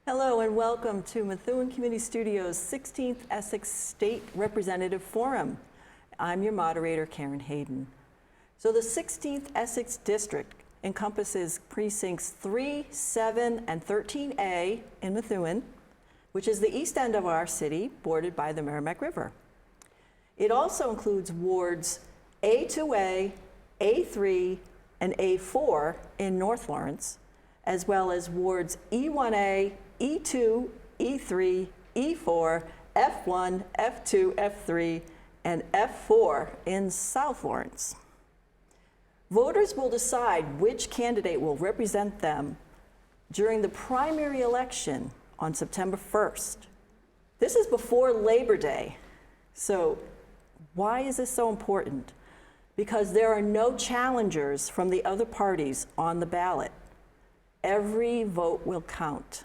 Hello and welcome to Methuen Community Studios' 16th Essex State Representative Forum. I'm your moderator, Karen Hayden. So the 16th Essex District encompasses precincts 3, 7, and 13A in Methuen, which is the east end of our city, bordered by the Merrimack River. It also includes wards A2A, A3, and A4 in North Lawrence, as well as wards E1A, E2, E3, E4, F1, F2, F3, and F4 in South Lawrence. Voters will decide which candidate will represent them during the primary election on September 1st. This is before Labor Day. So why is this so important? Because there are no challengers from the other parties on the ballot. Every vote will count.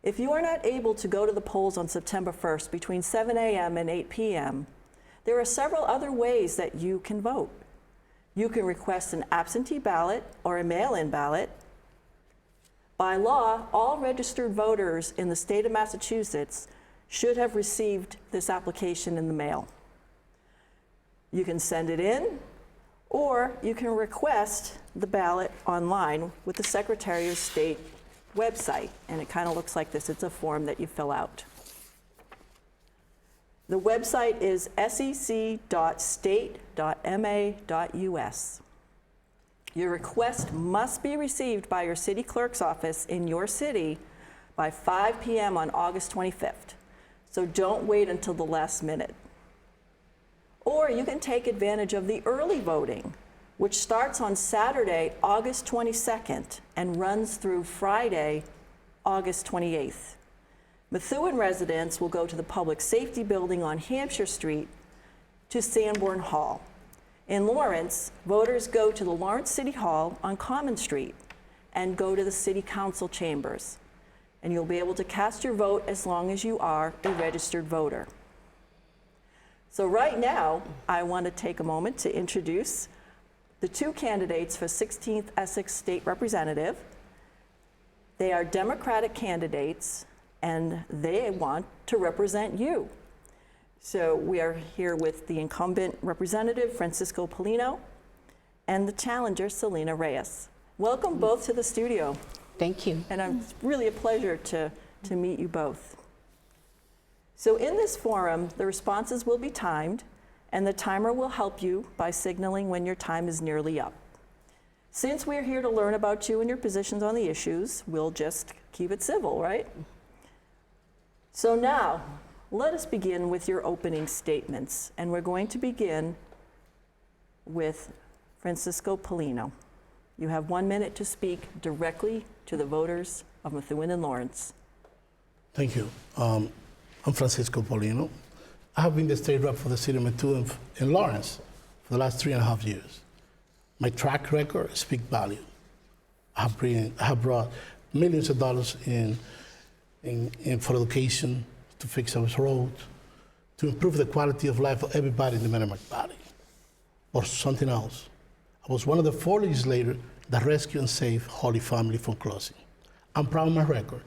If you are not able to go to the polls on September 1st between 7 a.m. and 8 p.m., there are several other ways that you can vote. You can request an absentee ballot or a mail-in ballot. By law, all registered voters in the state of Massachusetts should have received this application in the mail. You can send it in, or you can request the ballot online with the Secretary of State website, and it kind of looks like this. It's a form that you fill out. The website is sec.state.ma.us. Your request must be received by your city clerk's office in your city by 5 p.m. on August 25th. So don't wait until the last minute. Or you can take advantage of the early voting, which starts on Saturday, August 22nd, and runs through Friday, August 28th. Methuen residents will go to the Public Safety Building on Hampshire Street to Sanborn Hall. In Lawrence, voters go to the Lawrence City Hall on Common Street and go to the City Council chambers. And you'll be able to cast your vote as long as you are a registered voter. So right now, I want to take a moment to introduce the two candidates for 16th Essex State Representative. They are Democratic candidates, and they want to represent you. So we are here with the incumbent representative, Francisco Polino, and the challenger, Selena Reyes. Welcome both to the studio. Thank you. And it's really a pleasure to meet you both. So in this forum, the responses will be timed, and the timer will help you by signaling when your time is nearly up. Since we're here to learn about you and your positions on the issues, we'll just keep it civil, right? So now, let us begin with your opening statements, and we're going to begin with Francisco Polino. You have 1 minute to speak directly to the voters of Methuen and Lawrence. Thank you. I'm Francisco Polino. I have been the state rep for the city of Methuen in Lawrence for the last 3.5 years. My track record speaks value. I have brought millions of dollars in for education, to fix our roads, to improve the quality of life of everybody in the Merrimack Valley. Or something else. I was one of the 4 legislators that rescued and saved Holy Family from closing. I'm proud of my record,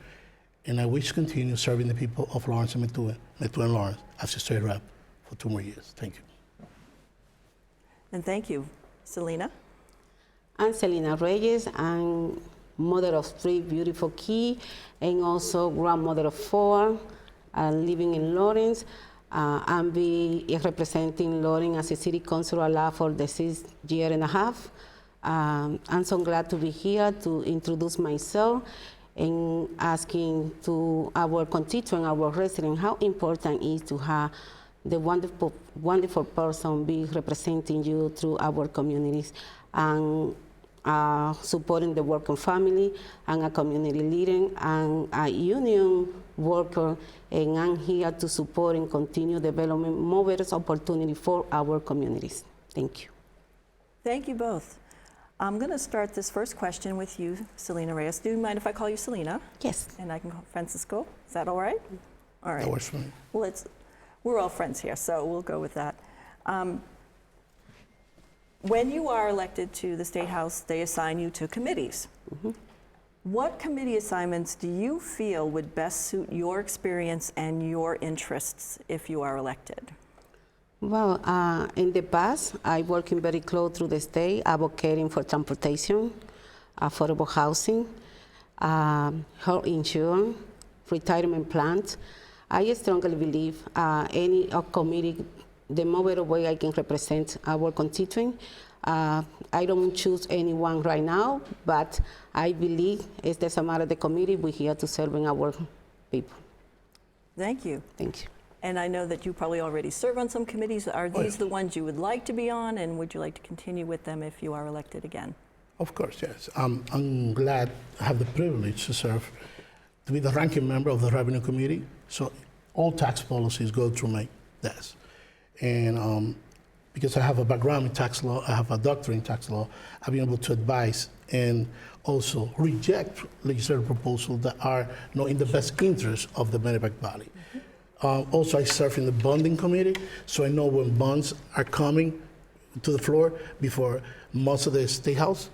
and I wish to continue serving the people of Lawrence and Methuen and Lawrence as a state rep for 2 more years. Thank you. And thank you. Selena? I'm Selena Reyes. I'm mother of 3 beautiful kids, and also grandmother of 4, living in Lawrence. I'm representing Lawrence as a city councilor for the 6.5 years. I'm so glad to be here to introduce myself and asking to our constituent, our residents, how important it is to have the wonderful person be representing you through our communities, and supporting the working family, and a community leader, and a union worker, and I'm here to support and continue development more better opportunity for our communities. Thank you. Thank you both. I'm going to start this first question with you, Selena Reyes. Do you mind if I call you Selena? Yes. And I can call Francisco? Is that all right? All right. That works for me. Well, we're all friends here, so we'll go with that. When you are elected to the State House, they assign you to committees. What committee assignments do you feel would best suit your experience and your interests if you are elected? Well, in the past, I working very close through the state, advocating for transportation, affordable housing, health insurance, retirement plans. I strongly believe any committee, the more better way I can represent our constituent. I don't choose anyone right now, but I believe it doesn't matter the committee, we're here to serving our people. Thank you. Thank you. And I know that you probably already serve on some committees. Are these the ones you would like to be on, and would you like to continue with them if you are elected again? Of course, yes. I'm glad I have the privilege to serve, to be the ranking member of the Revenue Committee. So all tax policies go through my desk. And because I have a background in tax law, I have a doctorate in tax law, I've been able to advise and also reject legislative proposals that are not in the best interest of the Merrimack Valley. Also, I serve in the bonding committee, so I know when bonds are coming to the floor before most of the State House.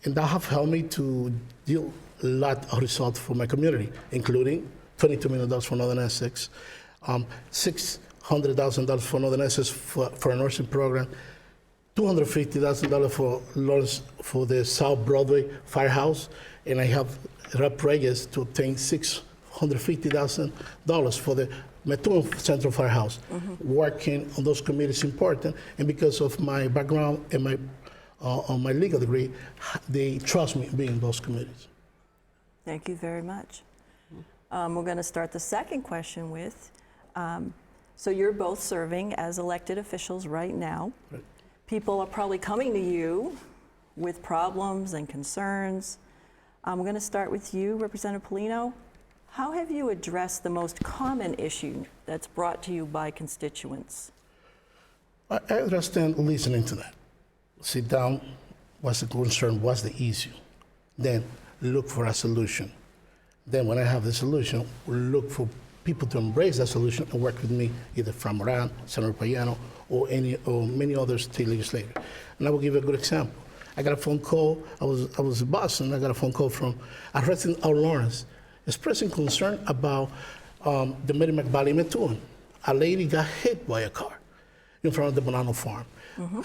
And that have helped me to deal a lot of results for my community, including $22 million for Northern Essex, $600,000 for Northern Essex for a nursing program, $250,000 for Lawrence for the South Broadway Firehouse, and I have Rep. Reyes to obtain $650,000 for the Methuen Central Firehouse. Working on those committees is important, and because of my background and my on my legal degree, they trust me being in those committees. Thank you very much. We're going to start the second question with, so you're both serving as elected officials right now. Right. People are probably coming to you with problems and concerns. I'm going to start with you, Representative Polino. How have you addressed the most common issue that's brought to you by constituents? I understand listening to that. Sit down, what's the concern, what's the issue? Then look for a solution. Then when I have the solution, look for people to embrace that solution and work with me, either from Moran, Senator Payano, or many other state legislators. And I will give you a good example. I got a phone call, I was in Boston, I got a phone call from a resident of Lawrence expressing concern about the Merrimack Valley Methuen. A lady got hit by a car in front of the banana farm.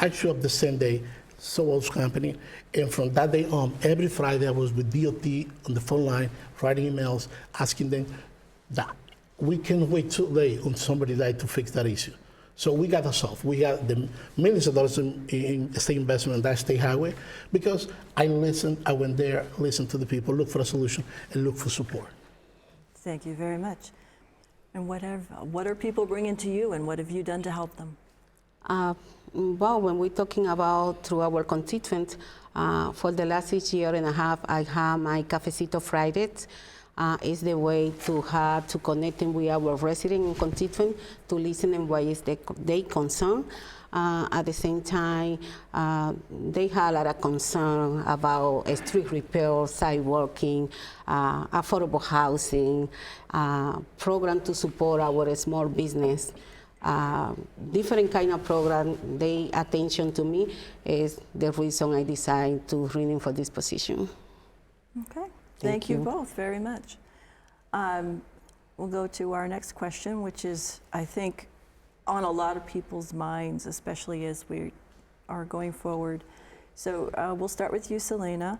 I showed up the same day, so was company, and from that day on, every Friday I was with DOT on the phone line, writing emails, asking them that we can't wait too late on somebody died to fix that issue. So we got that solved. We got the millions of dollars in state investment on that state highway because I listened, I went there, listened to the people, looked for a solution, and looked for support. Thank you very much. And what are people bringing to you, and what have you done to help them? Well, when we're talking about through our constituents, for the last 6 years and a half, I have my Cafecito Fridays. Is the way to have to connecting with our resident and constituent to listen and what is they concern. At the same time, they have a lot of concern about street repair, sidewalking, affordable housing, program to support our small business. Different kind of program, they attention to me is the reason I decided to running for this position. Okay, thank you both very much. We'll go to our next question, which is, I think, on a lot of people's minds, especially as we are going forward. So we'll start with you, Selena.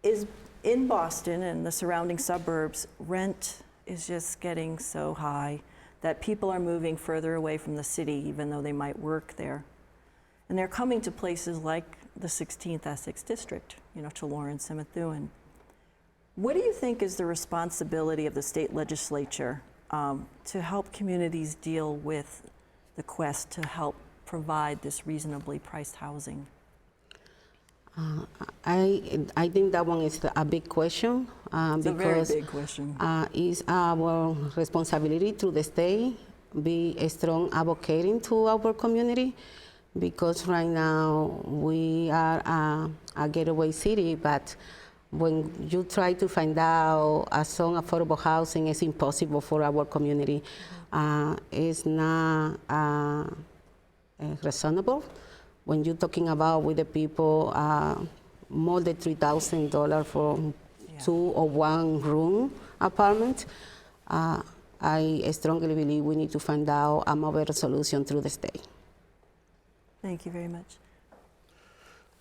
Is in Boston and the surrounding suburbs, rent is just getting so high that people are moving further away from the city, even though they might work there. And they're coming to places like the 16th Essex District, to Lawrence and Methuen. What do you think is the responsibility of the state legislature to help communities deal with the quest to help provide this reasonably priced housing? I think that one is a big question It's because a very big question. It's our responsibility to the state be a strong advocating to our community because right now we are a getaway city, but when you try to find out some affordable housing, it's impossible for our community. It's not reasonable. When you're talking about with the people, more than $3,000 for 2 or 1 room apartment. I strongly believe we need to find out a more better solution through the state. Thank you very much.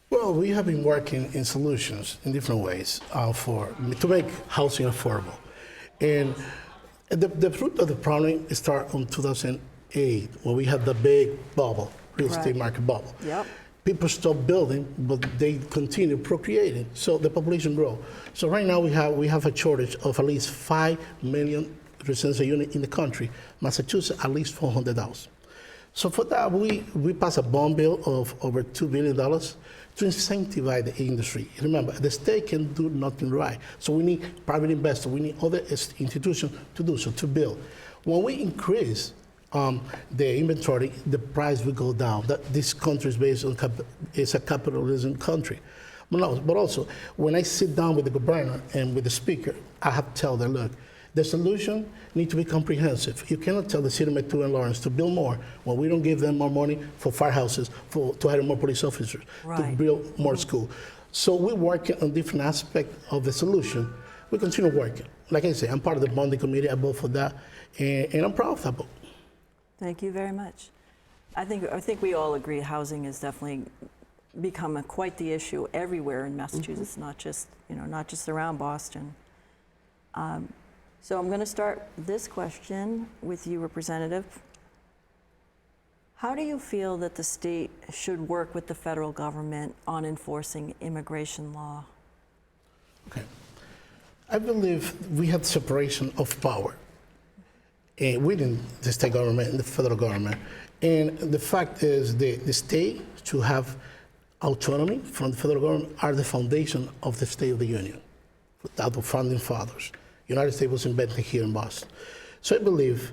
Well, we have been working in solutions in different ways to make housing affordable. And the root of the problem started in 2008 when we had the big bubble, real estate Right. market bubble. Yep. People stopped building, but they continue procreating, so the population grow. So right now we have a shortage of at least 5 million residential units in the country. Massachusetts, at least 400,000. So for that, we passed a bond bill of over $2 billion to incentivize the industry. Remember, the state can do nothing right. So we need private investors, we need other institutions to do so, to build. When we increase the inventory, the price will go down. This country is based on, it's a capitalism country. But also, when I sit down with the governor and with the speaker, I have to tell them, look, the solution needs to be comprehensive. You cannot tell the city of Methuen and Lawrence to build more when we don't give them more money for firehouses, to hire more police officers, to Right. build more school. So we're working on different aspects of the solution. We continue working. Like I say, I'm part of the bonding committee. I vote for that, and I'm proud of that vote. Thank you very much. I think we all agree housing has definitely become quite the issue everywhere in Massachusetts, not just around Boston. So I'm going to start this question with you, Representative. How do you feel that the state should work with the federal government on enforcing immigration law? Okay. I believe we have separation of power within the state government and the federal government. And the fact is the state should have autonomy from the federal government are the foundation of the State of the Union, without the founding fathers. United States was invented here in Boston. So I believe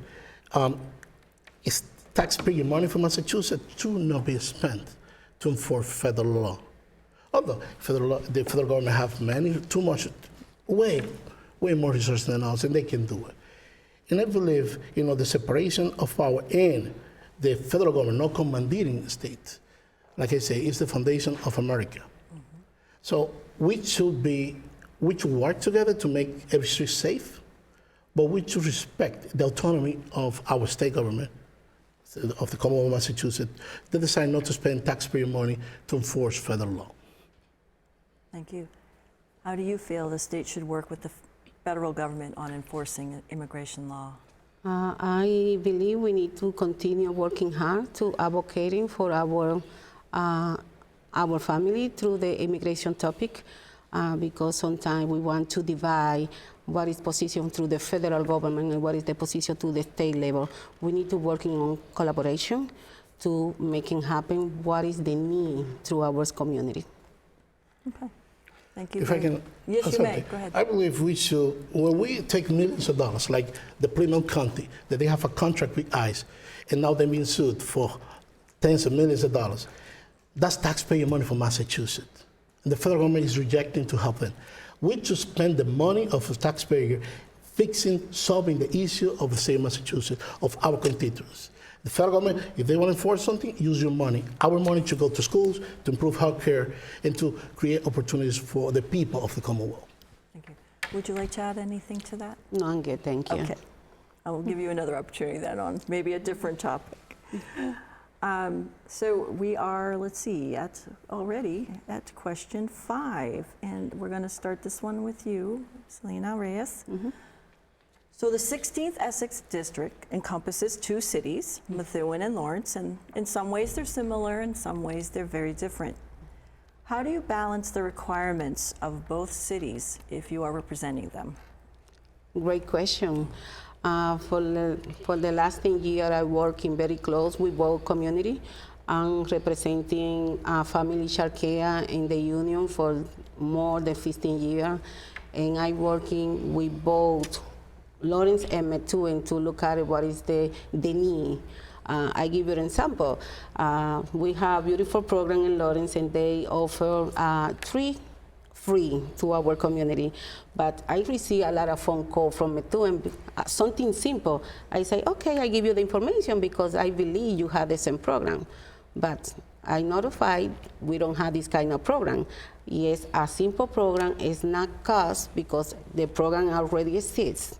it's taxpayer money from Massachusetts should not be spent to enforce federal law. Although the federal government have way more resources than us, and they can do it. And I believe, the separation of power and the federal government not commandeering states, like I say, is the foundation of America. Mm-hmm. So we should work together to make every street safe, but we should respect the autonomy of our state government, of the Commonwealth of Massachusetts, that decide not to spend taxpayer money to enforce federal law. Thank you. How do you feel the state should work with the federal government on enforcing immigration law? I believe we need to continue working hard to advocating for our family through the immigration topic, because sometimes we want to divide what is position through the federal government and what is the position to the state level. We need to work on collaboration to making happen what is the need through our community. Okay. Thank you. If I can, Yes, you may. Go ahead. I believe we should, when we take millions of dollars, like the Plymouth County, that they have a contract with ICE, and now they're being sued for tens of millions of dollars, that's taxpayer money for Massachusetts. And the federal government is rejecting to help them. We should spend the money of the taxpayer solving the issue of the state of Massachusetts, of our constituents. The federal government, if they want to enforce something, use your money. Our money should go to schools, to improve health care, and to create opportunities for the people of the Commonwealth. Thank you. Would you like to add anything to that? No, I'm good, thank you. Okay. I will give you another opportunity then on maybe a different topic. So we are, let's see, already at question 5, and we're going to start this one with you, Selena Reyes. Mm-hmm. So the 16th Essex District encompasses 2 cities, Methuen and Lawrence, and in some ways they're similar, in some ways they're very different. How do you balance the requirements of both cities if you are representing them? Great question. For the last 10 years, I work in very close with both community. I'm representing family child care in the union for more than 15 years, and I'm working with both Lawrence and Methuen to look at what is the need. I give you an example. We have a beautiful program in Lawrence, and they offer 3 free to our community. But I receive a lot of phone calls from Methuen, something simple. I say, okay, I give you the information because I believe you have the same program. But I notified we don't have this kind of program. Yes, a simple program is not cost because the program already exists.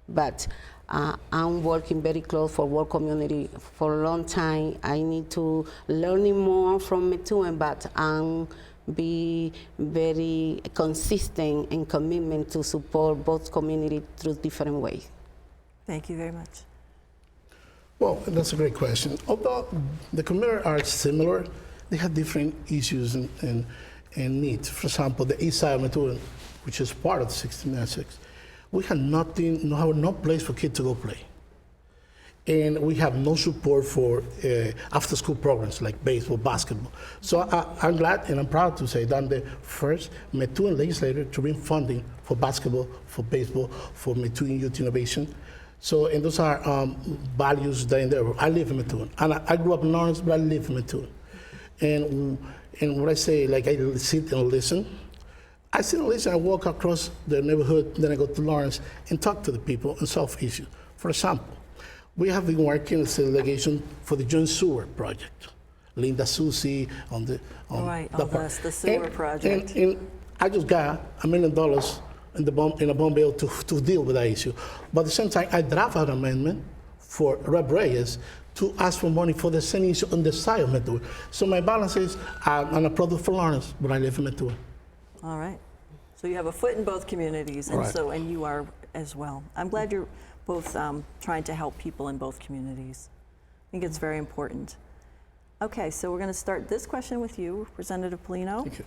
But I'm working very close for work community for a long time. I need to learning more from Methuen, but I'm be very consistent in commitment to support both community through different ways. Thank you very much. Well, that's a great question. Although the communities are similar, they have different issues and needs. For example, the east side of Methuen, which is part of the 1696, we have no place for kids to go play. And we have no support for after-school programs like baseball, basketball. So I'm glad and I'm proud to say that I'm the first Methuen legislator to bring funding for basketball, for baseball, for Methuen Youth Innovation. So, and those are values that in there. I live in Methuen. And I grew up in Lawrence, but I live in Methuen. And when I say, like, I sit and listen, I sit and listen, I walk across the neighborhood, then I go to Lawrence and talk to the people and solve issues. For example, we have been working as a delegation for the joint sewer project. Linda Susie on the the sewer project. And I just got $1 million in a bond bill to deal with that issue. But at the same time, I drafted an amendment for Rep. Reyes to ask for money for the same issue on the side of Methuen. So my balance is I'm a product for Lawrence, but I live in Methuen. All right. So you have a foot in both communities, and Right. and you are as well. I'm glad you're both trying to help people in both communities. I think it's very important. Okay, so we're going to start this question with you, Representative Polino. Thank you.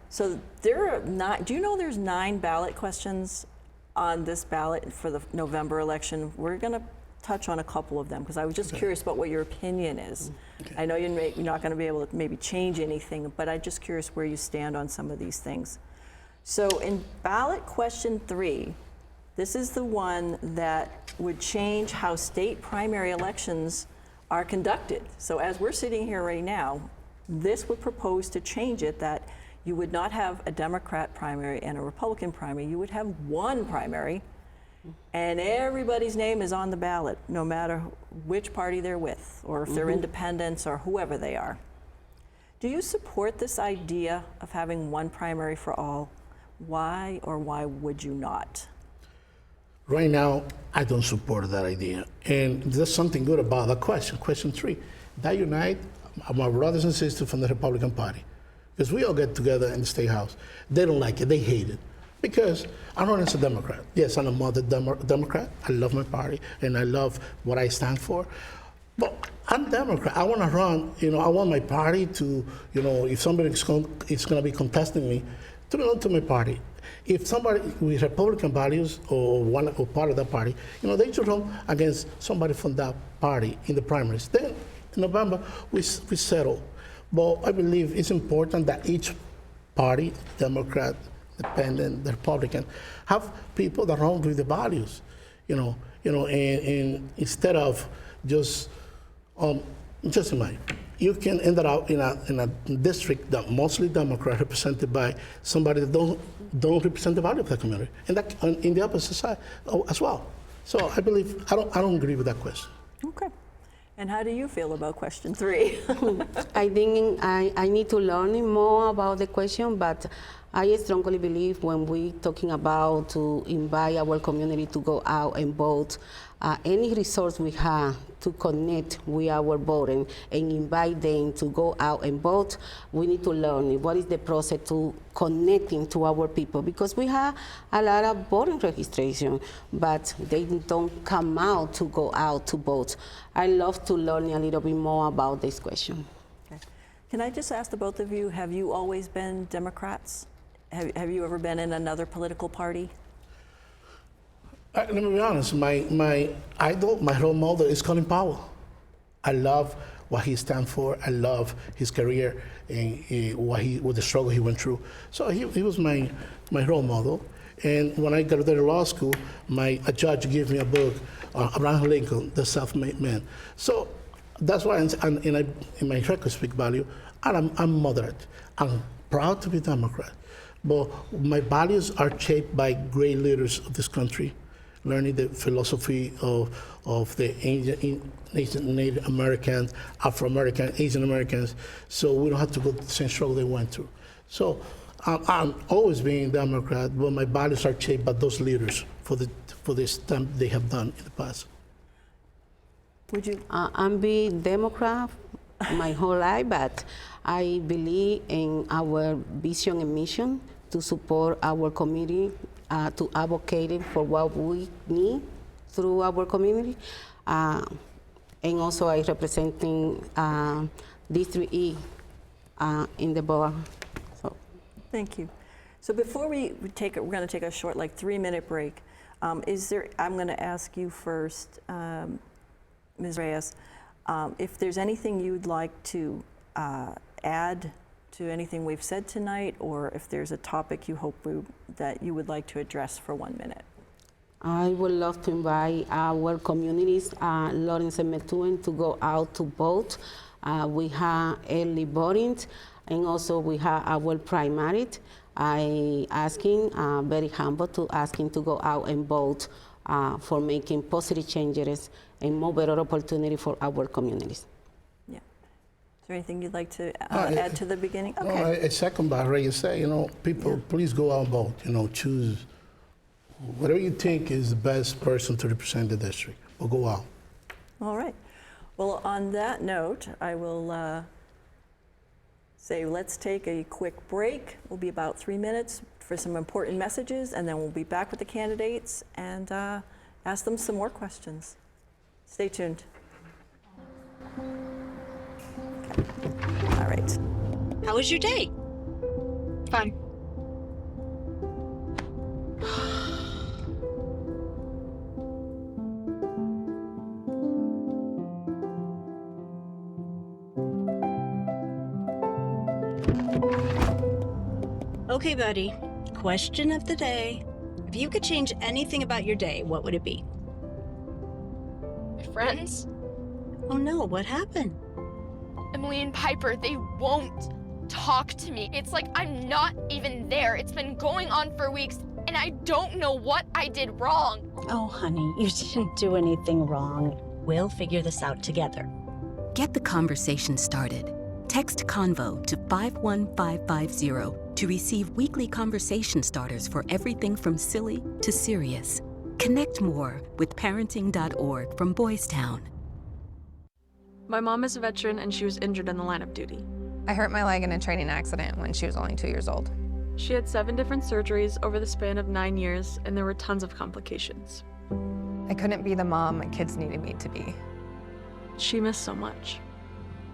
So there are not. Do you know there's 9 ballot questions on this ballot for the November election? We're going to touch on a couple of them because I was just curious about what your opinion is. Okay. I know you're not going to be able to maybe change anything, but I'm just curious where you stand on some of these things. So in ballot question 3, this is the one that would change how state primary elections are conducted. So as we're sitting here right now, this would propose to change it that you would not have a Democrat primary and a Republican primary. You would have one primary, and everybody's name is on the ballot, no matter which party they're with, or if they're independents or whoever they are. Do you support this idea of having one primary for all? Why or why would you not? Right now, I don't support that idea. And there's something good about that question. Question 3, that unite my brothers and sisters from the Republican Party. Because we all get together in the State House. They don't like it, they hate it. Because I'm running as a Democrat. Yes, I'm a mother Democrat. I love my party and I love what I stand for. But I'm Democrat. I want to run, I want my party to, if somebody is going to be contesting me, to belong to my party. If somebody with Republican values or part of that party, they should run against somebody from that party in the primaries. Then in November, we settle. But I believe it's important that each party, Democrat, Independent, the Republican, have people that run with the values, and instead of just in mind, you can end up in a district that mostly Democrat represented by somebody that don't represent the value of the community, and that in the opposite side as well. So I believe I don't agree with that question. Okay. And how do you feel about question 3? I think I need to learn more about the question, but I strongly believe when we're talking about to invite our community to go out and vote, any resource we have to connect with our voting and invite them to go out and vote, we need to learn what is the process to connecting to our people, because we have a lot of voting registration, but they don't come out to go out to vote. I love to learn a little bit more about this question. Okay. Can I just ask the both of you, have you always been Democrats? Have you ever been in another political party? Let me be honest, my idol, my role model is Colin Powell. I love what he stands for. I love his career and what the struggle he went through. So he was my role model. And when I graduated law school, a judge gave me a book, Abraham Lincoln, The Self-Made Man. So that's why in my record speak value, I'm moderate. I'm proud to be Democrat. But my values are shaped by great leaders of this country. learning the philosophy of the Native Americans, Afro-American, Asian Americans, so we don't have to go through the same struggle they went through. So I'm always being Democrat, but my values are shaped by those leaders for the stamp they have done in the past. Would you? I'm being Democrat my whole life, but I believe in our vision and mission to support our community, to advocate for what we need through our community. And also I representing District E in the board. So. Thank you. So before we're going to take a short, 3-minute break. I'm going to ask you first, Ms. Reyes, if there's anything you'd like to add to anything we've said tonight, or if there's a topic you hope that you would like to address for 1 minute. I would love to invite our communities, Lawrence and Methuen, to go out to vote. We have early voting, and also we have our primary. I asking, very humble to asking to go out and vote for making positive changes and more better opportunity for our communities. Yeah. Is there anything you'd like to add to the beginning? Okay. No, I second what Ray say. People, please go out and vote. Choose whatever you think is the best person to represent the district. Or go out. All right. Well, on that note, I will say let's take a quick break. We'll be about 3 minutes for some important messages, and then we'll be back with the candidates and ask them some more questions. Stay tuned. Okay. All right. How was your day? Fun. Okay, buddy. Question of the day. If you could change anything about your day, what would it be? My friends, Oh no, what happened? Emily and Piper, they won't talk to me. It's like I'm not even there. It's been going on for weeks, and I don't know what I did wrong. Oh, honey, you didn't do anything wrong. We'll figure this out together. Get the conversation started. Text CONVO to 51550 to receive weekly conversation starters for everything from silly to serious. Connect more with parenting.org from Boys Town. My mom is a veteran and she was injured in the line of duty. I hurt my leg in a training accident when she was only 2 years old. She had 7 different surgeries over the span of 9 years, and there were tons of complications. I couldn't be the mom my kids needed me to be. She missed so much.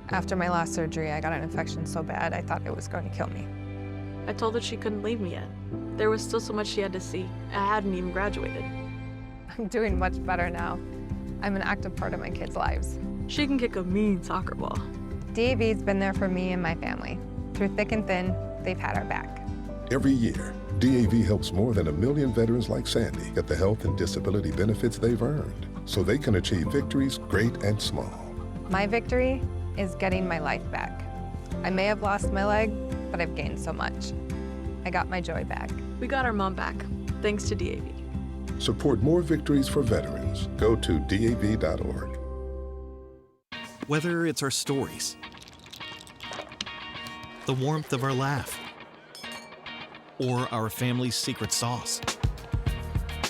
After my last surgery, I got an infection so bad I thought it was going to kill me. I told her she couldn't leave me yet. There was still so much she had to see. I hadn't even graduated. I'm doing much better now. I'm an active part of my kids' lives. She can kick a mean soccer ball. DAV's been there for me and my family. Through thick and thin, they've had our back. Every year, DAV helps more than 1 million veterans like Sandy get the health and disability benefits they've earned so they can achieve victories great and small. My victory is getting my life back. I may have lost my leg, but I've gained so much. I got my joy back. We got our mom back, thanks to DAV. Support more victories for veterans. Go to DAV.org. Whether it's our stories, the warmth of our laugh, or our family's secret sauce,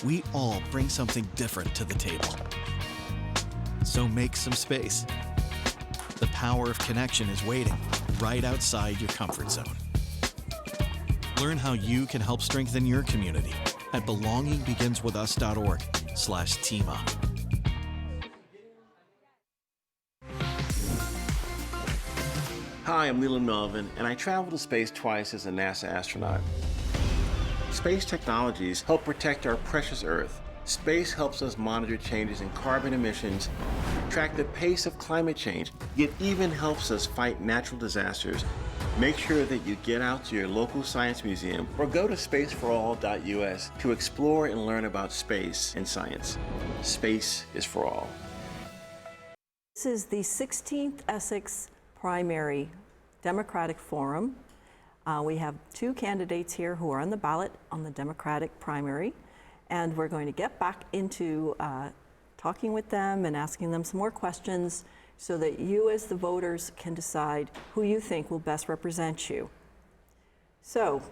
we all bring something different to the table. So make some space. The power of connection is waiting right outside your comfort zone. Learn how you can help strengthen your community at belongingbeginswithus.org/teamup. Hi, I'm Leland Melvin, and I traveled to space twice as a NASA astronaut. Space technologies help protect our precious Earth. Space helps us monitor changes in carbon emissions, track the pace of climate change. It even helps us fight natural disasters. Make sure that you get out to your local science museum or go to spaceforall.us to explore and learn about space and science. Space is for all. This is the 16th Essex primary Democratic Forum. We have 2 candidates here who are on the ballot on the Democratic primary. And we're going to get back into talking with them and asking them some more questions so that you as the voters can decide who you think will best represent you. So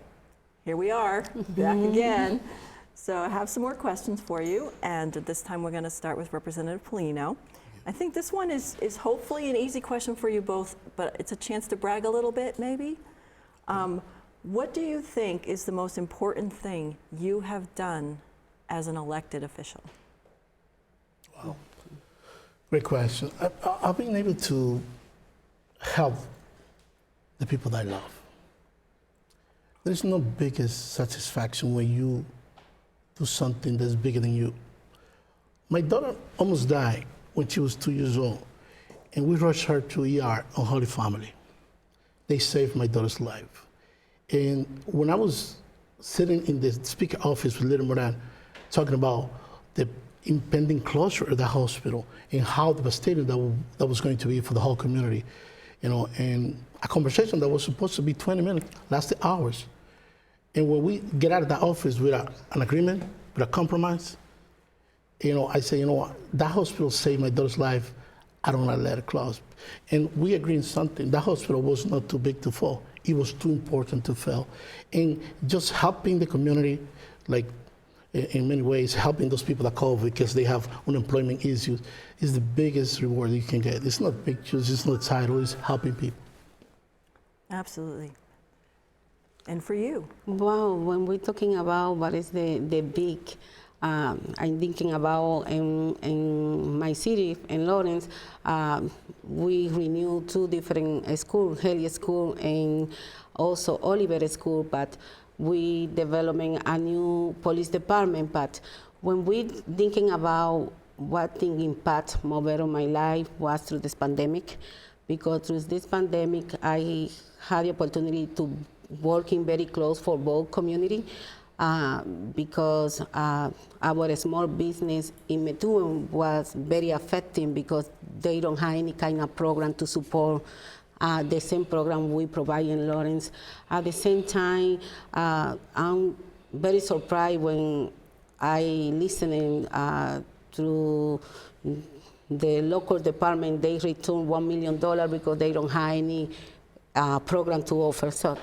here we are, back again. So I have some more questions for you, and this time we're going to start with Representative Polino. I think this one is hopefully an easy question for you both, but it's a chance to brag a little bit, maybe. What do you think is the most important thing you have done as an elected official? Wow, great question. I've been able to help the people that I love. There's no biggest satisfaction when you do something that's bigger than you. My daughter almost died when she was 2 years old, and we rushed her to ER on Holy Family. They saved my daughter's life. And when I was sitting in the speaker office with Little Moran, talking about the impending closure of the hospital and how devastating that was going to be for the whole community, and a conversation that was supposed to be 20 minutes lasted hours. And when we get out of that office with an agreement, with a compromise, I say, what, that hospital saved my daughter's life. I don't want to let it close. And we agreed on something. That hospital was not too big to fall. It was too important to fail. And just helping the community, like in many ways, helping those people that call because they have unemployment issues, is the biggest reward you can get. It's not pictures, it's not title, it's helping people. Absolutely. And for you? Well, when we're talking about what is the big, I'm thinking about in my city, in Lawrence, we renewed 2 different schools, Haley School and also Oliver School, but we developing a new police department. But when we thinking about what thing impact more better my life was through this pandemic, because through this pandemic, I had the opportunity to working very close for both community because our small business in Methuen was very affecting because they don't have any kind of program to support the same program we provide in Lawrence. At the same time, I'm very surprised when I listening to the local department, they return $1 million because they don't have any program to offer. So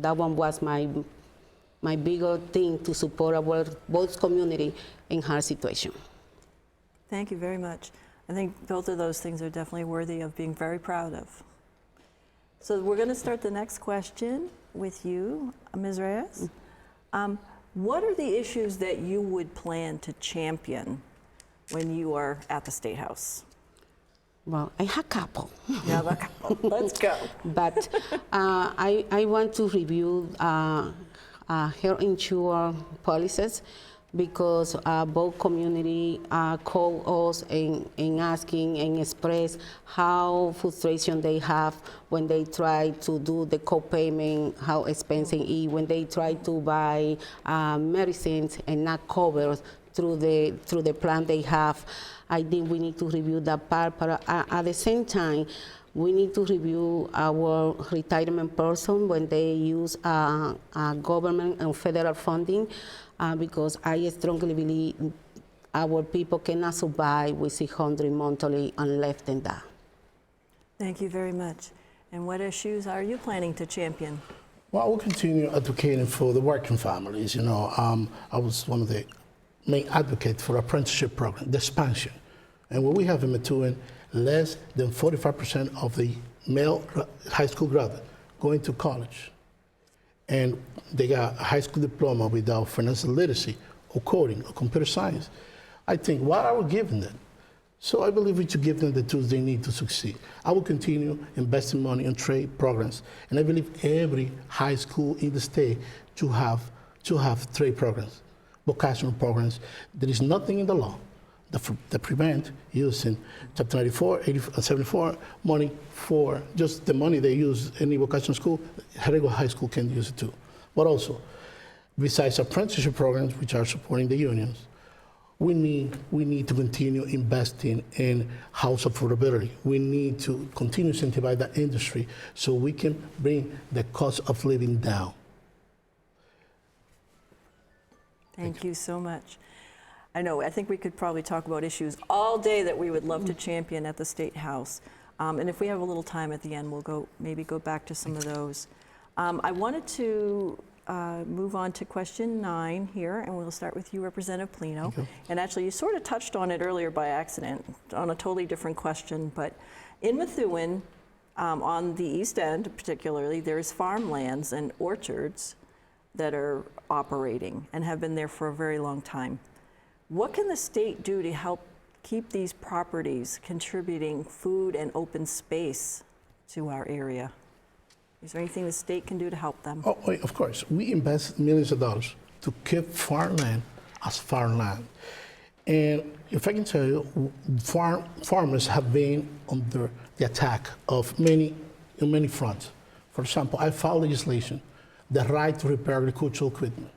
that one was my bigger thing to support our both community in hard situation. Thank you very much. I think both of those things are definitely worthy of being very proud of. So we're going to start the next question with you, Ms. Reyes. What are the issues that you would plan to champion when you are at the State House? Well, I have a couple. Yeah, a couple. Let's go. But I want to review health insurance policies because both community call us and asking and express how frustration they have when they try to do the co-payment, how expensive it is, when they try to buy medicines and not covered through the plan they have. I think we need to review that part, but at the same time, we need to review our retirement person when they use government and federal funding, because I strongly believe our people cannot survive with $600 monthly and less than that. Thank you very much. And what issues are you planning to champion? Well, I will continue advocating for the working families. I was one of the main advocates for apprenticeship program, the expansion. And what we have in Methuen, less than 45% of the male high school graduate going to college. And they got a high school diploma without financial literacy or coding or computer science. I think, what are we giving them? So I believe we should give them the tools they need to succeed. I will continue investing money in trade programs. And I believe every high school in the state should have trade programs, vocational programs. There is nothing in the law that prevent using Chapter 94, 74 money for just the money they use in the vocational school. Regular high school can use it too. But also, besides apprenticeship programs, which are supporting the unions, we need to continue investing in house affordability. We need to continue to incentivize that industry so we can bring the cost of living down. Thank you so much. I know, I think we could probably talk about issues all day that we would love to champion at the State House. And if we have a little time at the end, we'll maybe go back to some of those. I wanted to move on to question 9 here, and we'll start with you, Representative Polino. And actually, you sort of touched on it earlier by accident on a totally different question, but in Methuen, on the East End particularly, there's farmlands and orchards that are operating and have been there for a very long time. What can the state do to help keep these properties contributing food and open space to our area? Is there anything the state can do to help them? Oh, of course. We invest millions of dollars to keep farmland as farmland. And if I can tell you, farmers have been under the attack of on many fronts. For example, I filed legislation, the right to repair agricultural equipment.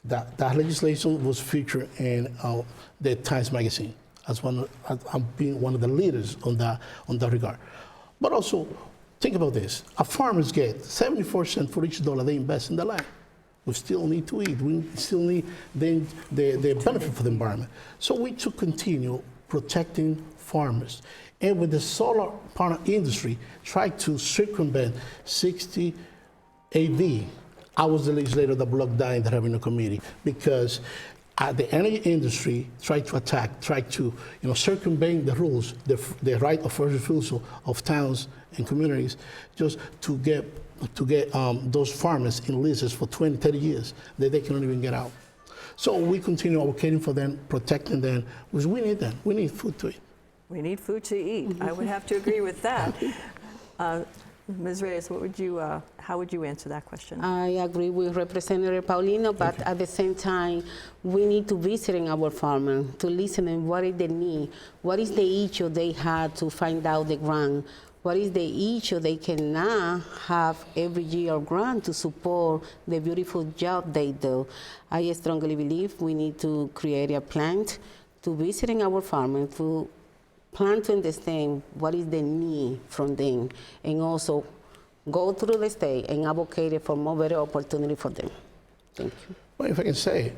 That legislation was featured in the Times Magazine as I've been one of the leaders on that regard. But also, think about this. Our farmers get 74 cents for each dollar they invest in the land. We still need to eat. We still need the benefit for the environment. So we should continue protecting farmers. And with the solar panel industry, try to circumvent 60 AD. I was the legislator that blocked that in the Revenue Committee because the energy industry tried to circumvent the rules, the right of first refusal of towns and communities, just to get those farmers in leases for 20, 30 years that they cannot even get out. So we continue advocating for them, protecting them, because we need them. We need food to eat. We need food to eat. I would have to agree with that. Ms. Reyes, how would you answer that question? I agree with Representative Paulino, but at the same time, we need to visit our farmers to listen and what is the need, what is the issue they had to find out the grant, what is the issue they cannot have every year grant to support the beautiful job they do. I strongly believe we need to create a plan to visiting our farmers, to plan to understand what is the need from them, and also go through the state and advocate for more better opportunity for them. Thank you. Well, if I can say,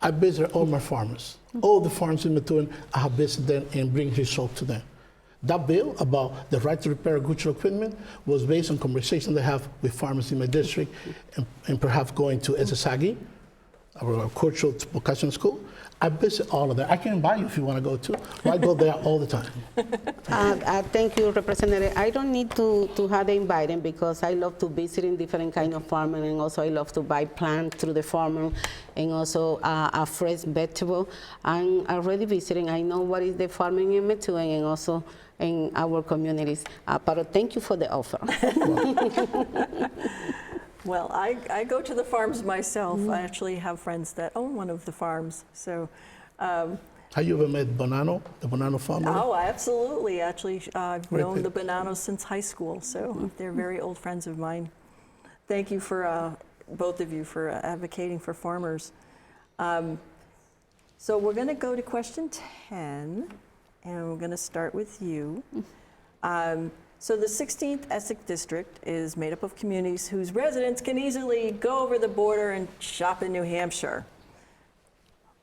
I visit all my farmers. All the farms in Methuen, I have visited them and bring results to them. That bill about the right to repair agricultural equipment was based on conversations I have with farmers in my district and perhaps going to Essex, our agricultural vocational school. I visit all of them. I can invite you if you want to go too. I go there all the time. Thank you, Representative. I don't need to have them invited because I love to visit in different kind of farming, and also I love to buy plants through the farmer, and also a fresh vegetable. I'm already visiting. I know what is the farming in Methuen and also in our communities. But thank you for the offer. Well, I go to the farms myself. I actually have friends that own one of the farms. So, have you ever met Bonanno, the Bonanno family? Oh, absolutely. Actually, I've known the Bonannos since high school, so they're very old friends of mine. Thank you for both of you for advocating for farmers. So we're going to go to question 10, and we're going to start with you. So the 16th Essex District is made up of communities whose residents can easily go over the border and shop in New Hampshire.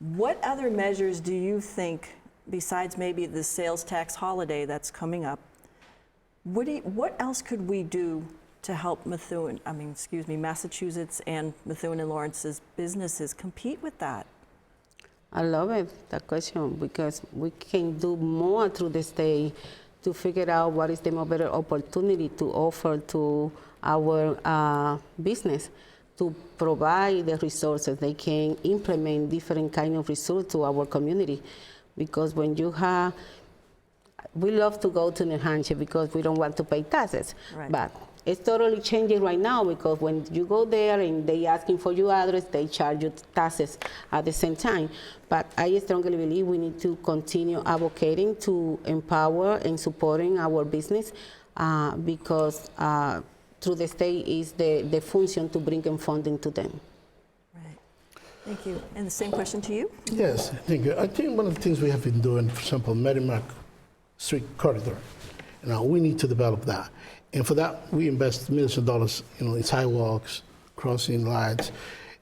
What other measures do you think, besides maybe the sales tax holiday that's coming up, what else could we do to help Massachusetts and Methuen and Lawrence's businesses compete with that? I love it, that question, because we can do more through the state to figure out what is the more better opportunity to offer to our business, to provide the resources. They can implement different kind of resources to our community. Because when you have, we love to go to New Hampshire because we don't want to pay taxes. Right. But it's totally changing right now because when you go there and they asking for your address, they charge you taxes at the same time. But I strongly believe we need to continue advocating to empower and supporting our business because through the state is the function to bring in funding to them. Right. Thank you. And the same question to you? Yes, thank you. I think one of the things we have been doing, for example, Merrimack Street Corridor, we need to develop that. And for that, we invest millions of dollars in sidewalks, crossing lights,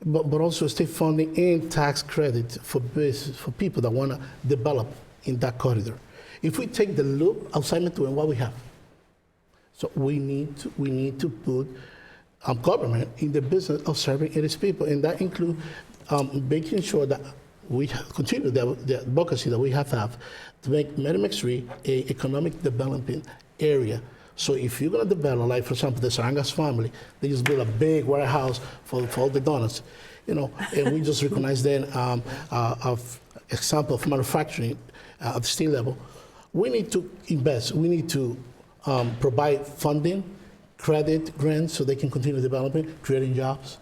but also state funding and tax credit for business, for people that want to develop in that corridor. If we take the loop outside Methuen, what we have? So we need to put government in the business of serving its people, and that includes making sure that we continue the advocacy that we have to make Merrimack Street a economic development area. So if you're going to develop, like for example, the Sarangas family, they just build a big warehouse for all the donuts, and we just recognize then of example of manufacturing at the state level. We need to invest. We need to provide funding, credit, grants, so they can continue developing, creating jobs.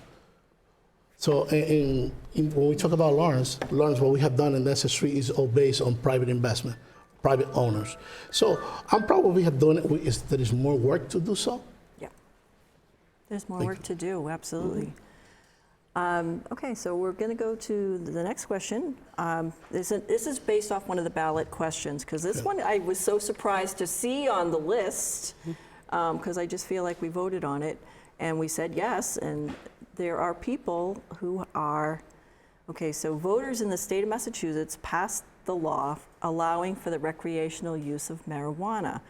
So when we talk about Lawrence, what we have done in Essex Street is all based on private investment, private owners. So I'm proud what we have done. There is more work to do so. Yeah, there's more work to do, absolutely. Okay, so we're going to go to the next question. This is based off one of the ballot questions, because this one I was so surprised to see on the list, because I just feel like we voted on it, and we said yes, and there are people who are, okay, so voters in the state of Massachusetts passed the law allowing for the recreational use of marijuana.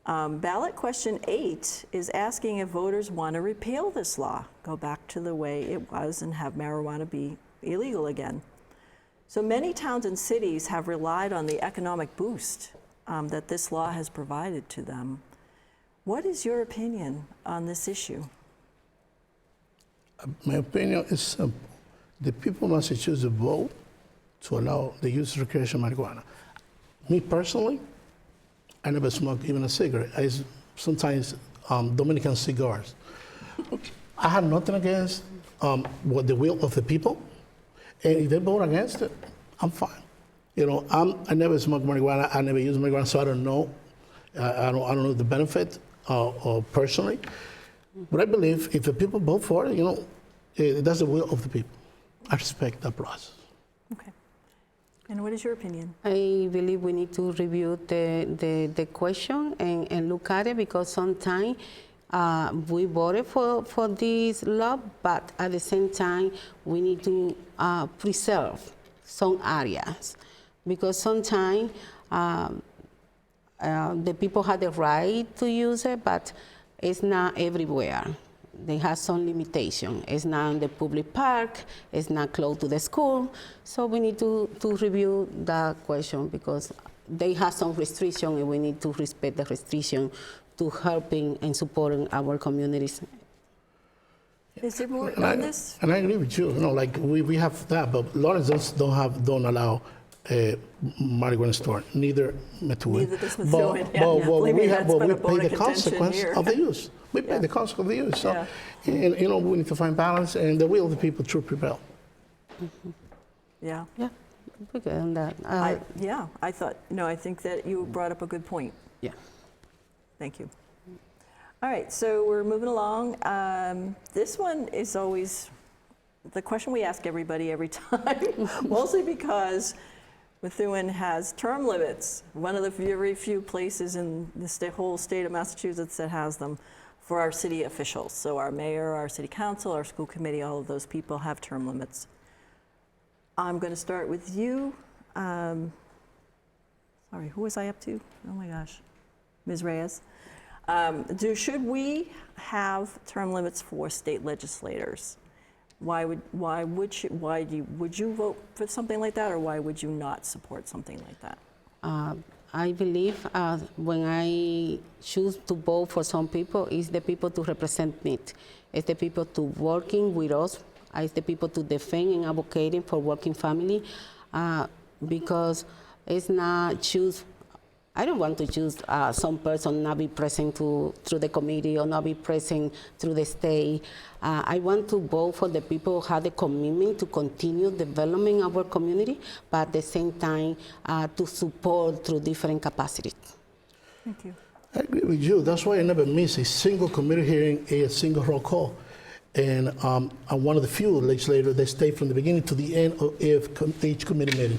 Ballot question 8 is asking if voters want to repeal this law, go back to the way it was and have marijuana be illegal again. So many towns and cities have relied on the economic boost that this law has provided to them. What is your opinion on this issue? My opinion is simple. The people of Massachusetts vote to allow the use of recreational marijuana. Me personally, I never smoke even a cigarette. I sometimes Dominican cigars. I have nothing against what the will of the people, and if they vote against it, I'm fine. I never smoke marijuana. I never use marijuana, so I don't know. I don't know the benefit personally. But I believe if the people vote for it, that's the will of the people. I respect that process. Okay. And what is your opinion? I believe we need to review the question and look at it, because sometimes we voted for this law, but at the same time we need to preserve some areas, because sometimes the people have the right to use it, but it's not everywhere. They have some limitation. It's not in the public park, it's not close to the school. So we need to review that question, because they have some restriction, and we need to respect the restriction to helping and supporting our communities. Is there more on this? And I agree with you. Like we have that, but Lawrence don't allow a marijuana store, neither Methuen. Neither does Methuen. We pay the consequence of the use. We pay the consequence of the use. So, and we need to find balance, and the will of the people to prevail. Mm-hmm. Yeah. Yeah, we're good on that. I think that you brought up a good point. Yeah. Thank you. All right, so we're moving along. This one is always the question we ask everybody every time, mostly because Methuen has term limits. One of the very few places in the whole state of Massachusetts that has them for our city officials. So our mayor, our city council, our school committee, all of those people have term limits. I'm going to start with you. Sorry, who was I up to? Oh my gosh, Ms. Reyes. Should we have term limits for state legislators? Would you vote for something like that, or why would you not support something like that? I believe when I choose to vote for some people, it's the people to represent me. It's the people to working with us. It's the people to defend and advocating for working family, because it's not choose. I don't want to choose some person not be present through the committee or not be present through the state. I want to vote for the people who have the commitment to continue developing our community, but at the same time to support through different capacities. Thank you. I agree with you. That's why I never miss a single committee hearing, a single roll call. And I'm one of the few legislators that stay from the beginning to the end of each committee meeting.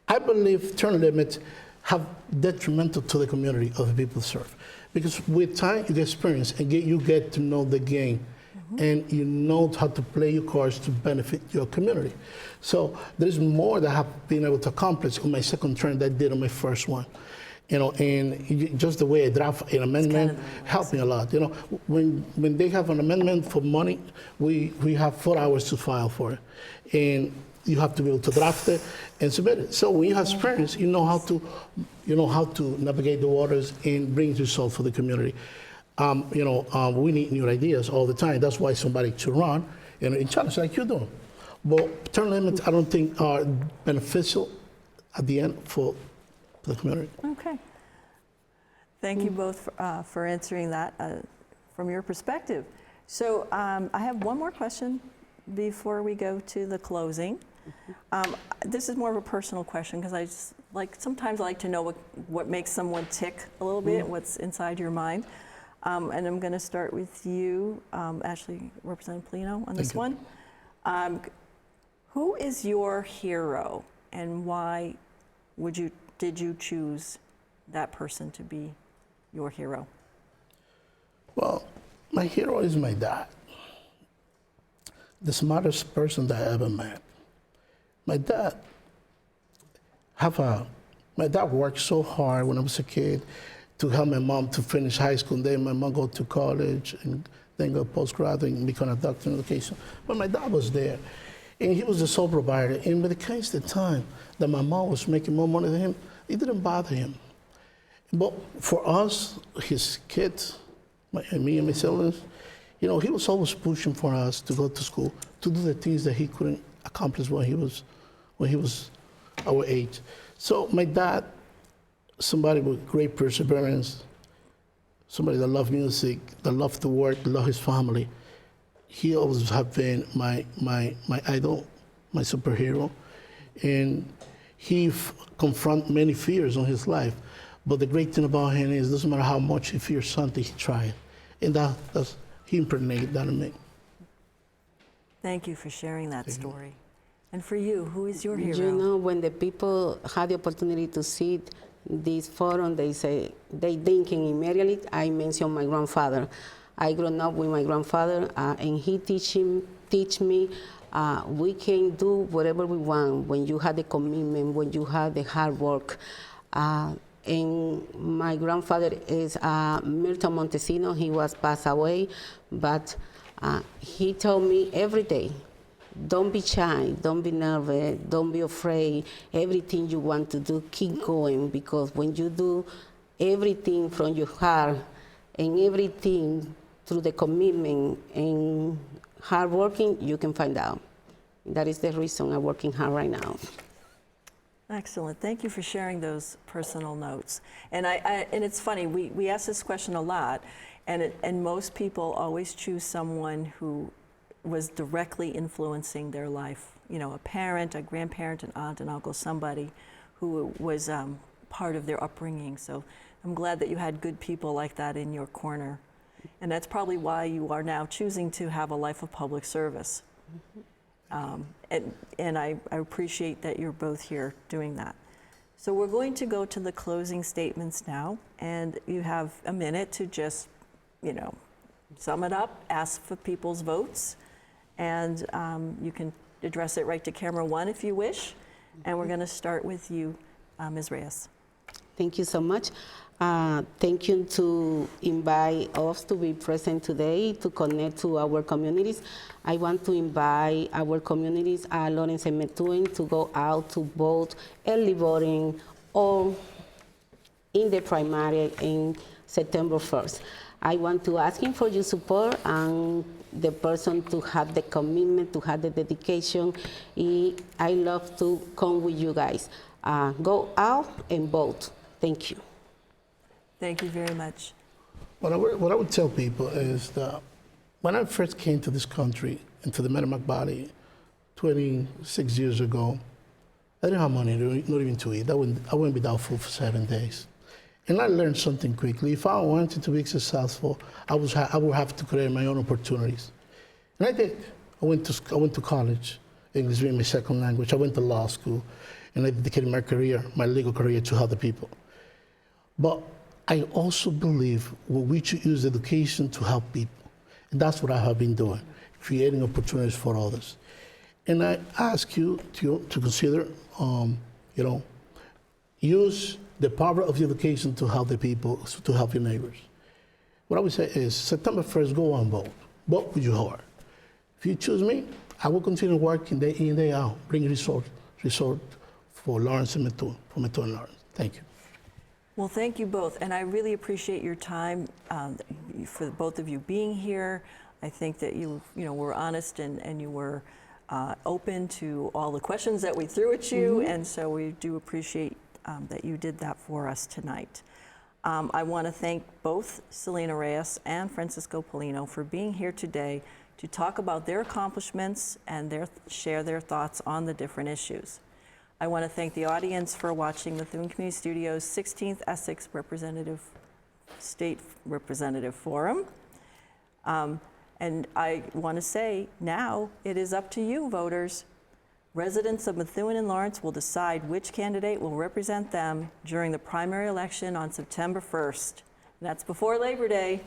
I believe term limits have detrimental to the community of the people served. Because with time, you get experience, and you get to know the game. and you know how to play your cards to benefit your community. So there's more that I have been able to accomplish on my second term than I did on my first one. You know, and just the way I draft an amendment helped me a lot. You know, when they have an amendment for money, we have 4 hours to file for it, and you have to be able to draft it and submit it. So when you have experience, you know how to navigate the waters and bring results for the community. We need new ideas all the time. That's why somebody to run in challenge like you do. But term limits, I don't think are beneficial at the end for the community. Okay. Thank you both for answering that from your perspective. So I have one more question before we go to the closing. This is more of a personal question because I just sometimes I like to know what makes someone tick a little bit, what's inside your mind. And I'm going to start with you, Ashley, Representative Polino, on this one. Who is your hero, and why did you choose that person to be your hero? Well, my hero is my dad, the smartest person that I ever met. My dad worked so hard when I was a kid to help my mom to finish high school, and then my mom go to college and then go postgraduate and become a doctor in education. But my dad was there, and he was the sole provider. And when it came to the time that my mom was making more money than him, it didn't bother him. But for us, his kids, me and my siblings, he was always pushing for us to go to school, to do the things that he couldn't accomplish when he was our age. So my dad, somebody with great perseverance, somebody that loved music, that loved to work, loved his family. He always have been my idol, my superhero, and he confronted many fears on his life. But the great thing about him is, it doesn't matter how much he fears something, he tried, and he impregnated that in me. Thank you for sharing that story. And for you, who is your hero? You know, when the people had the opportunity to see this forum, they thinking immediately, I mentioned my grandfather. I grew up with my grandfather, and he teach me we can do whatever we want when you have the commitment, when you have the hard work. And my grandfather is Milton Montesino. He was passed away, but he told me every day, don't be shy, don't be nervous, don't be afraid. Everything you want to do, keep going, because when you do everything from your heart and everything through the commitment and hard working, you can find out. That is the reason I'm working hard right now. Excellent. Thank you for sharing those personal notes. And and it's funny, we ask this question a lot, and most people always choose someone who was directly influencing their life. A parent, a grandparent, an aunt, an uncle, somebody who was part of their upbringing. So I'm glad that you had good people like that in your corner. And that's probably why you are now choosing to have a life of public service. And I appreciate that you're both here doing that. So we're going to go to the closing statements now, and you have a minute to just, sum it up, ask for people's votes, and you can address it right to camera one if you wish. And we're going to start with you, Ms. Reyes. Thank you so much. Thank you to invite us to be present today to connect to our communities. I want to invite our communities, Lawrence and Methuen, to go out to vote early voting or in the primary in September 1st. I want to ask him for your support and the person to have the commitment, to have the dedication. I love to come with you guys. Go out and vote. Thank you. Thank you very much. What I would tell people is that when I first came to this country, into the Merrimack Valley, 26 years ago, I didn't have money, not even to eat. I wouldn't be without food for 7 days. And I learned something quickly. If I wanted to be successful, I would have to create my own opportunities. And I did. I went to college, English being my second language. I went to law school, and I dedicated my legal career to other people. But I also believe we should use education to help people. And that's what I have been doing, creating opportunities for others. And I ask you to consider, use the power of education to help the people, to help your neighbors. What I would say is September 1st, go and vote. Vote with your heart. If you choose me, I will continue working day in, day out, bring result for Lawrence and Methuen, for Methuen and Lawrence. Thank you. Well, thank you both, and I really appreciate your time for both of you being here. I think that you were honest and you were open to all the questions that we threw at you, and so we do appreciate that you did that for us tonight. I want to thank both Selena Reyes and Francisco Polino for being here today to talk about their accomplishments and share their thoughts on the different issues. I want to thank the audience for watching Methuen Community Studios' 16th Essex State Representative Forum. And I want to say now it is up to you, voters. Residents of Methuen and Lawrence will decide which candidate will represent them during the primary election on September 1st. And that's before Labor Day.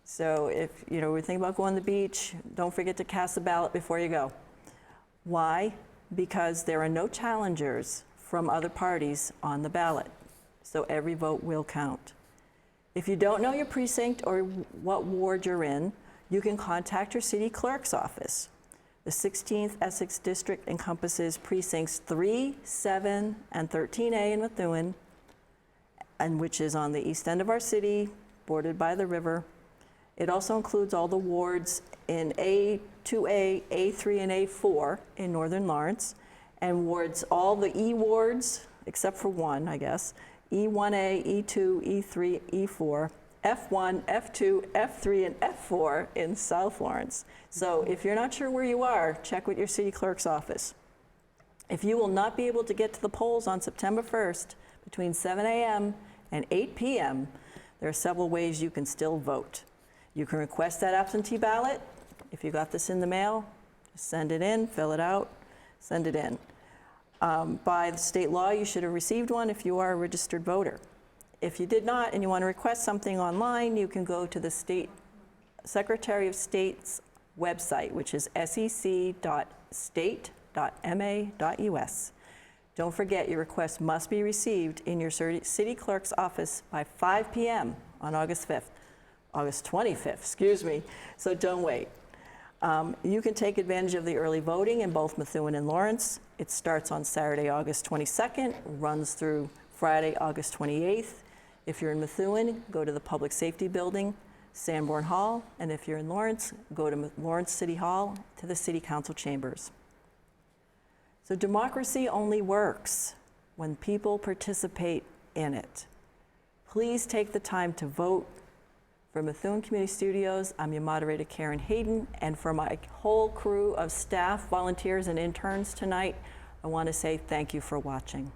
So if we're thinking about going to the beach, don't forget to cast a ballot before you go. Why? Because there are no challengers from other parties on the ballot. So every vote will count. If you don't know your precinct or what ward you're in, you can contact your city clerk's office. The 16th Essex District encompasses precincts 3, 7, and 13A in Methuen, and which is on the east end of our city, bordered by the river. It also includes all the wards in A2A, A3, and A4 in northern Lawrence, and wards, all the E wards, except for one, I guess, E1A, E2, E3, E4, F1, F2, F3, and F4 in South Lawrence. So if you're not sure where you are, check with your city clerk's office. If you will not be able to get to the polls on September 1st between 7 a.m. and 8 p.m., there are several ways you can still vote. You can request that absentee ballot. If you got this in the mail, send it in, fill it out, send it in. By the state law, you should have received one if you are a registered voter. If you did not and you want to request something online, you can go to the Secretary of State's website, which is sec.state.ma.us. Don't forget, your request must be received in your city clerk's office by 5 p.m. on August 25th, excuse me, so don't wait. You can take advantage of the early voting in both Methuen and Lawrence. It starts on Saturday, August 22nd, runs through Friday, August 28th. If you're in Methuen, go to the Public Safety Building, Sanborn Hall, and if you're in Lawrence, go to Lawrence City Hall to the City Council chambers. So democracy only works when people participate in it. Please take the time to vote. For Methuen Community Studios, I'm your moderator, Karen Hayden, and for my whole crew of staff, volunteers, and interns tonight, I want to say thank you for watching.